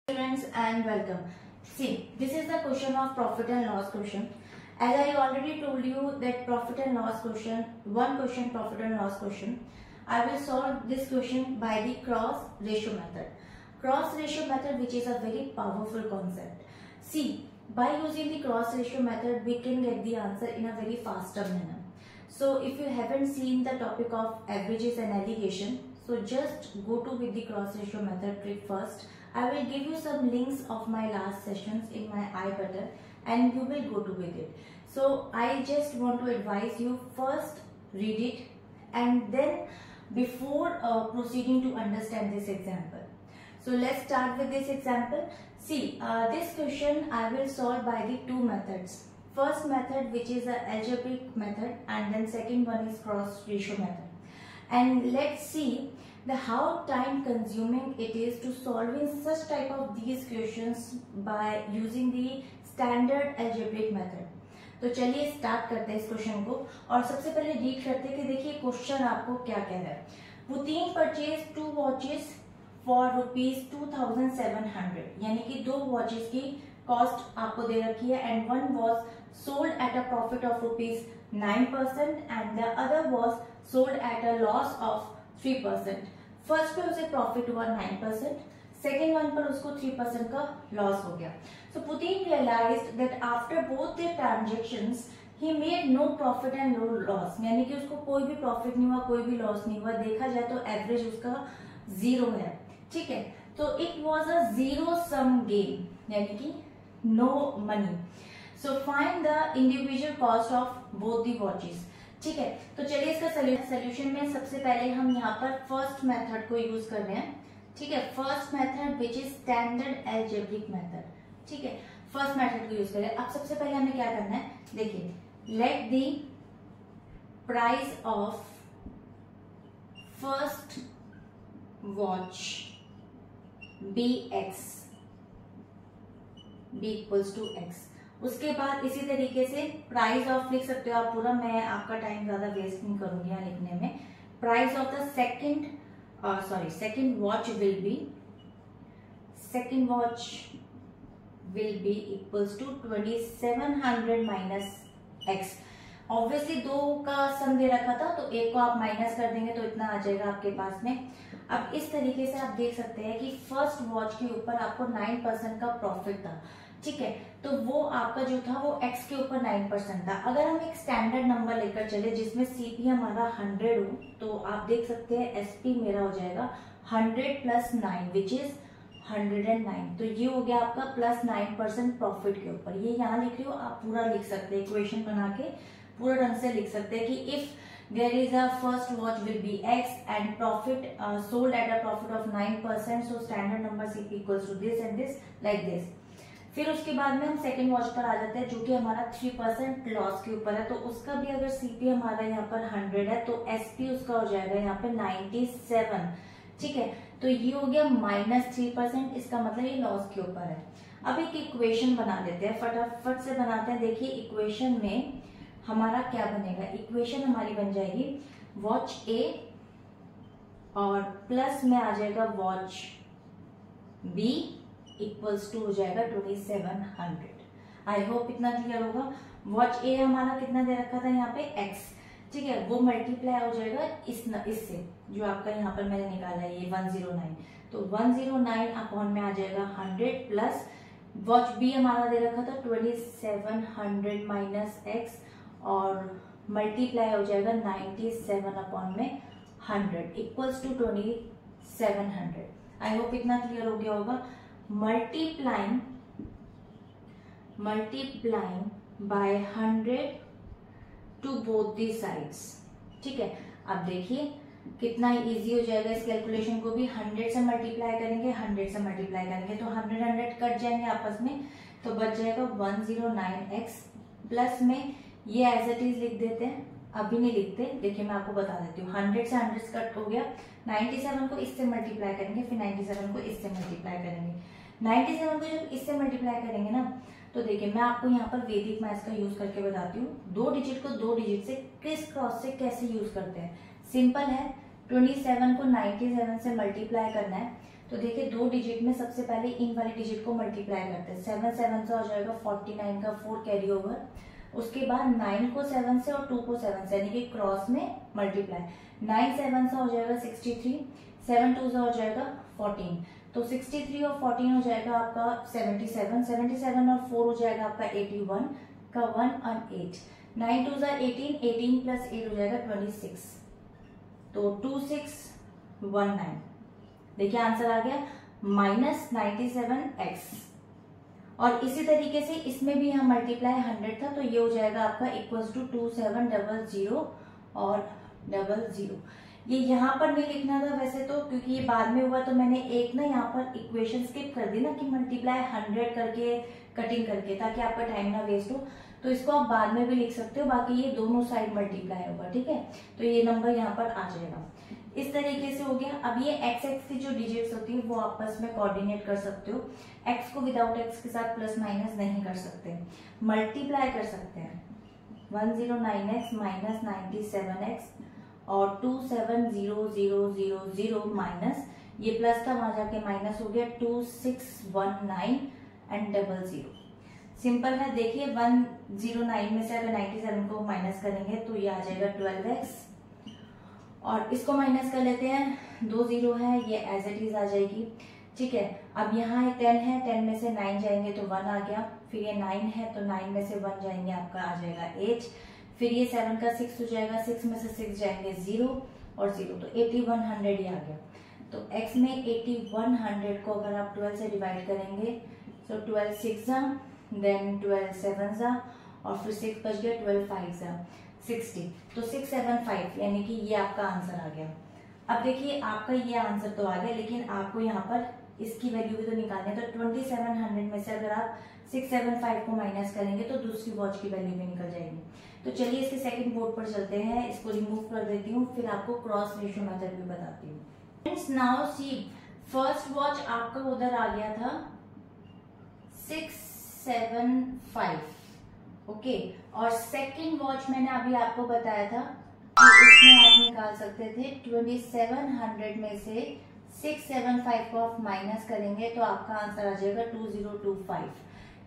Students and welcome. See, this is the question of profit and loss question. As I already told you that profit and loss question, one question profit and loss question, I will solve this question by the cross ratio method. Cross ratio method, which is a very powerful concept. See, by using the cross ratio method, we can get the answer in a very faster manner. So if you haven't seen the topic of averages and alligation, so just go to with the cross ratio method trick first. I will give you some links of my last sessions in my I button and you will go to with it. So I just want to advise you, first read it and then before proceeding to understand this example. So let's start with this example. See, this question I will solve by the two methods. First method, which is a algebraic method, and then second one is cross ratio method. And let's see how time consuming it is to solving such type of these questions by using the standard algebraic method. तो चलिए start करते हैं इस question को और सबसे पहले read करते हैं कि देखिए क्वेश्चन आपको क्या कह रहा है. पुतीन परचेज 2 वॉचेस फॉर ₹2,700, यानी कि 2 वॉचेस की कॉस्ट आपको दे रखी है and one was sold at a profit of ₹9% and the other was sold at a loss of 3%. First पे उसे प्रॉफिट हुआ 9%, सेकेंड वन पर उसको 3% का लॉस हो गया. So Putin realized that after both the transactions he made no profit and no loss, यानी कि उसको कोई भी प्रॉफिट नहीं हुआ, कोई भी लॉस नहीं हुआ. देखा जाए तो एवरेज उसका 0 है. ठीक है, तो it was a zero sum game, यानी कि no money. So find the individual cost of both the watches. ठीक है, तो चलिए इसका सोल्यूशन में सबसे पहले हम यहाँ पर फर्स्ट मेथड को यूज कर रहे हैं. ठीक है, first method which is standard algebraic method. ठीक है, फर्स्ट मेथड को यूज करें. अब सबसे पहले हमें क्या करना है, देखिए, let the price of first watch be X, be equals to X. उसके बाद इसी तरीके से प्राइस ऑफ लिख सकते हो आप पूरा, मैं आपका टाइम ज्यादा वेस्ट नहीं करूंगी यहाँ लिखने में. Price of the second watch will be equals to 2700 minus X. Obviously 2 का सम दे रखा था तो एक को आप माइनस कर देंगे तो इतना आ जाएगा आपके पास में. अब इस तरीके से आप देख सकते हैं कि फर्स्ट वॉच के ऊपर आपको 9% का प्रॉफिट था. ठीक है, तो वो आपका जो था वो x के ऊपर 9% था. अगर हम एक स्टैंडर्ड नंबर लेकर चले जिसमें CP हमारा 100 हो तो आप देख सकते हैं SP मेरा हो जाएगा 100 प्लस 9 विच इज 109. तो ये हो गया आपका प्लस 9% प्रॉफिट के ऊपर. ये यहाँ लिख रही हो, आप पूरा लिख सकते हैं, इक्वेशन बना के पूरा ढंग से लिख सकते हैं कि if there is a first watch will be x and profit sold at a profit of 9%, so standard number CP equals to this and this like this. फिर उसके बाद में हम सेकंड वॉच पर आ जाते हैं जो कि हमारा 3% लॉस के ऊपर है. तो उसका भी अगर CP हमारा यहाँ पर 100 है तो SP उसका हो जाएगा यहाँ पे 97. ठीक है, तो ये हो गया -3%, इसका मतलब ये लॉस के ऊपर है. अब एक इक्वेशन बना लेते हैं, फटाफट से बनाते हैं. देखिए इक्वेशन में हमारा क्या बनेगा, इक्वेशन हमारी बन जाएगी वॉच A और प्लस में आ जाएगा वॉच B इक्वल्स टू हो जाएगा 2700. आई होप इतना क्लियर होगा. वॉच A हमारा कितना दे रखा था यहाँ पे x. ठीक है, वो मल्टीप्लाई हो जाएगा इससे जो आपका यहाँ पर मैंने निकाला है ये 109. तो 109 अपॉन में आ जाएगा 100 प्लस वॉच B हमारा दे रखा था 2700 माइनस x और मल्टीप्लाई हो जाएगा 97 अपॉन में 100 इक्वल्स टू 2700. आई होप इतना क्लियर हो गया होगा. Multiplying by 100 to both the sides. ठीक है, अब देखिए कितना इजी हो जाएगा. इस कैलकुलेशन को भी 100 से मल्टीप्लाई करेंगे, 100 से मल्टीप्लाई करेंगे तो 100 कट जाएंगे आपस में, तो बच जाएगा 109x प्लस में ये एज इट इज लिख देते हैं. अभी नहीं लिखते, देखिए मैं आपको बता देती हूँ. 100 से 100 कट हो गया, 97 को इससे मल्टीप्लाई करेंगे, फिर 97 को इससे मल्टीप्लाई करेंगे. 97 को जब इससे मल्टीप्लाई करेंगे ना तो देखिए मैं आपको यहाँ पर वैदिक मैथ्स का यूज करके बताती हूँ. 2 डिजिट को 2 डिजिट से क्रिस क्रॉस से कैसे यूज करते हैं. सिंपल है, 27 को 97 से मल्टीप्लाई करना है तो देखिए 2 डिजिट में सबसे पहले इन वाली डिजिट को मल्टीप्लाई करते हैं। 7 7 से हो जाएगा 49 का 4 कैरी ओवर, उसके बाद 9 को 7 से और 2 को 7 से यानी कि क्रॉस में मल्टीप्लाई। 9 7 से हो जाएगा 63, 7 2 से हो जाएगा 14, तो 63 और 14 हो जाएगा आपका 77, 77 और 4 हो जाएगा आपका 81 का 1 और 8, 9 2 18, 18 प्लस 8 हो जाएगा 26, तो 2619। देखिए आंसर आ गया -97x। और इसी तरीके से इसमें भी हम मल्टीप्लाई 100 था, तो ये हो जाएगा आपका इक्वल्स टू 2700 और 00। ये यहाँ पर नहीं लिखना था वैसे तो, क्योंकि ये बाद में हुआ, तो मैंने एक ना यहाँ पर इक्वेशन स्किप कर दी ना कि मल्टीप्लाई 100 करके कटिंग करके, ताकि आपका टाइम ना वेस्ट हो। तो इसको आप बाद में भी लिख सकते हो, बाकी ये दोनों साइड मल्टीप्लाई होगा, ठीक है। तो ये नंबर यहाँ पर आ जाएगा। इस तरीके से हो गया। अब ये एक्स एक्स की जो डिजिट्स होती है वो आपस में कोऑर्डिनेट कर सकते हो। एक्स को विदाउट एक्स के साथ प्लस माइनस नहीं कर सकते, मल्टीप्लाई कर सकते हैं। 109x माइनस 97x और 270000 माइनस, ये प्लस था वहां जाके माइनस हो गया 2619 एंड 00। सिंपल है। देखिए 109 में से अगर 97 को माइनस करेंगे तो ये आ जाएगा 12x, और इसको माइनस कर लेते हैं, 2 0 है, ये एज इट इज आ जाएगी, ठीक है। अब यहाँ 10 है, 10 में से 9 जाएंगे तो 1 आ गया, फिर ये 9 है तो 9 में से 1 जाएंगे आपका आ जाएगा 8, फिर ये 7 का 6 हो जाएगा, 6 में से 6 जाएंगे 0 और 0, तो 8100 ही आ गया। तो x में 8100 को अगर आप 12 से डिवाइड करेंगे तो 12 6 जा, देन 12 7 जा, और फिर 6 बच गया, 12 5 जा 60, तो 675 यानी कि ये आपका आंसर आ गया। अब देखिए आपका ये आंसर तो आ गया, लेकिन आपको यहाँ पर इसकी वैल्यू भी तो निकालनी है। तो 2700 में से अगर आप 675 को माइनस करेंगे तो दूसरी वॉच की वैल्यू भी निकल जाएगी। तो चलिए इसके सेकंड बोर्ड पर चलते हैं, इसको रिमूव कर देती हूँ, फिर आपको क्रॉस रेशियो मेथड भी बताती हूँ। Friends now see, first watch आपका उधर आ गया था 675, ओके, और सेकंड वॉच मैंने अभी आपको बताया था कि उसमें आप निकाल सकते थे 2700 में से 675 को आप माइनस करेंगे तो आपका आंसर आ जाएगा 2025,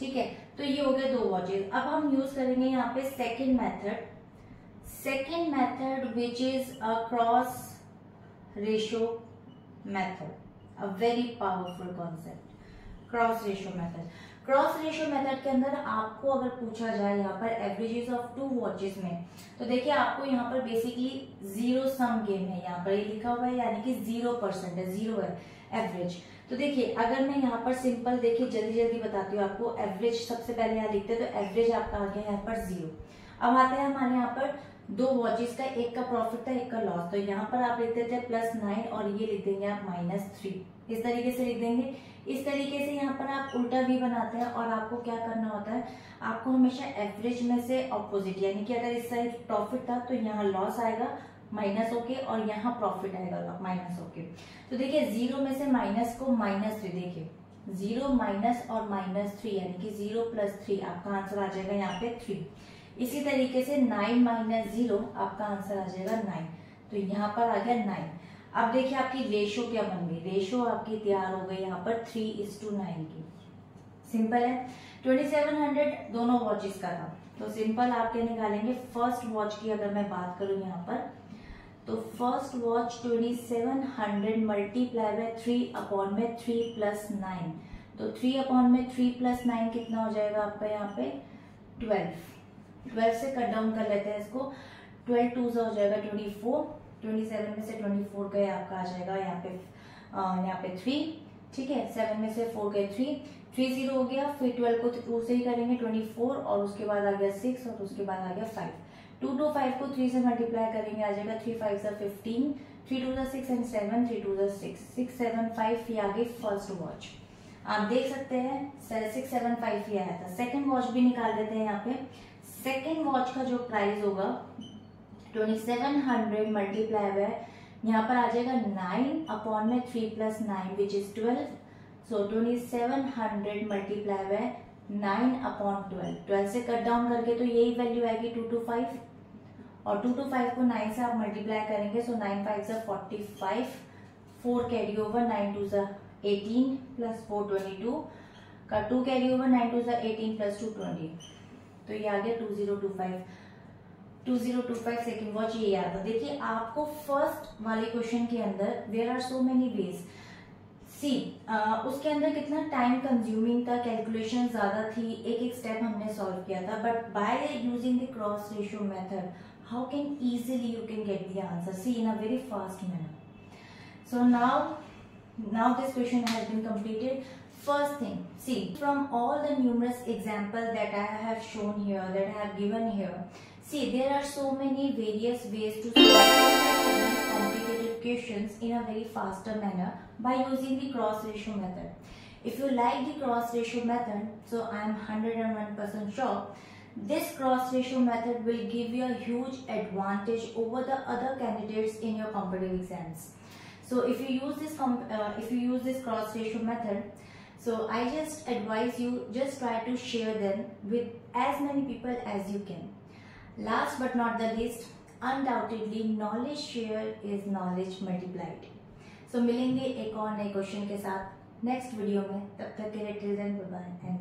ठीक है। तो ये हो गए 2 वॉचेस। अब हम यूज करेंगे यहाँ पे second method which is a cross ratio method, a very powerful concept, cross ratio method. Cross ratio method के अंदर आपको अगर पूछा जाए यहाँ पर एवरेजेस ऑफ 2 वॉचेस में, तो देखिए आपको यहाँ पर बेसिकली 0 सम गेम है, यहाँ पर ये लिखा हुआ है, यानी कि 0% है, 0 है एवरेज। तो देखिए अगर मैं यहाँ पर सिंपल देखिए जल्दी बताती हूँ आपको, एवरेज सबसे पहले यहाँ लिखते हैं, तो एवरेज आपका आ गया यहाँ पर 0। अब आते हैं हमारे यहाँ पर 2 वॉचेस का, एक का प्रॉफिट था एक का लॉस, तो यहाँ पर आप लिख देते हैं +9 और ये लिख देंगे आप -3, इस तरीके से लिख देंगे। इस तरीके से यहाँ पर आप उल्टा भी बनाते हैं, और आपको क्या करना होता है, आपको हमेशा एवरेज में से ऑपोजिट, यानी कि अगर इस साइड प्रॉफिट था तो यहाँ लॉस आएगा माइनस होके, और यहाँ प्रॉफिट आएगा माइनस होके। तो देखिए 0 में से माइनस को -3, देखिए 0 माइनस और -3 यानी कि 0 + 3, आपका आंसर आ जाएगा यहाँ पे 3। इसी तरीके से 9 - 0 आपका आंसर आ जाएगा 9, तो यहाँ पर आ गया 9। अब देखिए आपकी रेशो क्या बन गई, रेशो आपकी तैयार हो गई यहाँ पर 3:9 की। सिंपल है। 2700 दोनों वॉचेस का था, तो सिंपल आप क्या निकालेंगे, फर्स्ट वॉच की अगर मैं बात करूं यहाँ पर, तो फर्स्ट वॉच 2700 मल्टीप्लाई बाय 3/3 + 9, तो 3/3 + 9 कितना हो जाएगा आपका यहाँ पे 12 से कट डाउन कर लेते हैं इसको, 12 2 से हो जाएगा 24, 27 में से 24 गए आपका आ जाएगा यहाँ पे 3, ठीक है। 7 में से 4 गए 3 0 हो गया, फिर 12 को 2 से ही करेंगे 24, और उसके बाद आ गया 6, और उसके बाद आ गया 5। 2 2 5 को 3 से मल्टीप्लाई करेंगे आ जाएगा 3 5 = 15, 3 2 = 6 एंड 7 3 2 = 6, 675 ये आ गई फर्स्ट वॉच। आप देख सकते हैं 675 ही आया था। सेकंड वॉच भी निकाल देते हैं यहाँ पे। सेकंड वॉच का जो प्राइस होगा 2700 मल्टीप्लाई बाय, यहाँ पर आ जाएगा 9/3 + 9 which is 12, so 2700 multiply by 9/12, 12 से कट डाउन करके तो यही वैल्यू आएगी 225, और 225 को 9 से आप मल्टीप्लाई करेंगे, सो 9 5 = 45, 4 कैरी ओवर, 9 2 ज़ा 18 प्लस 4 22 का 2 कैरी ओवर, 9 2 ज़ा 18 प्लस 2 20, तो ये आ गया 2025 सेकेंड वॉच, ये याद है। देखिए आपको फर्स्ट वाले क्वेश्चन के अंदर there are so many ways, see उसके अंदर कितना टाइम कंज्यूमिंग था, कैलकुलेशन ज्यादा थी, एक एक स्टेप हमने सॉल्व किया था, but by using the cross ratio method how can easily you can get the answer, see in a very fast manner. So now this question has been completed. First thing, see from all the numerous example that I have shown here, that I have given here, see there are so many various ways to solve these complicated questions in a very faster manner by using the cross ratio method. If you like the cross ratio method, so I am 101% sure this cross ratio method will give you a huge advantage over the other candidates in your competitive exams. So if you use this cross ratio method, so I just advise you, just try to share them with as many people as you can. Last but not the least, undoubtedly knowledge share is knowledge multiplied. So मिलेंगे एक और नए question के साथ next video में, तब तक के लिए टिल देन बाय बाय।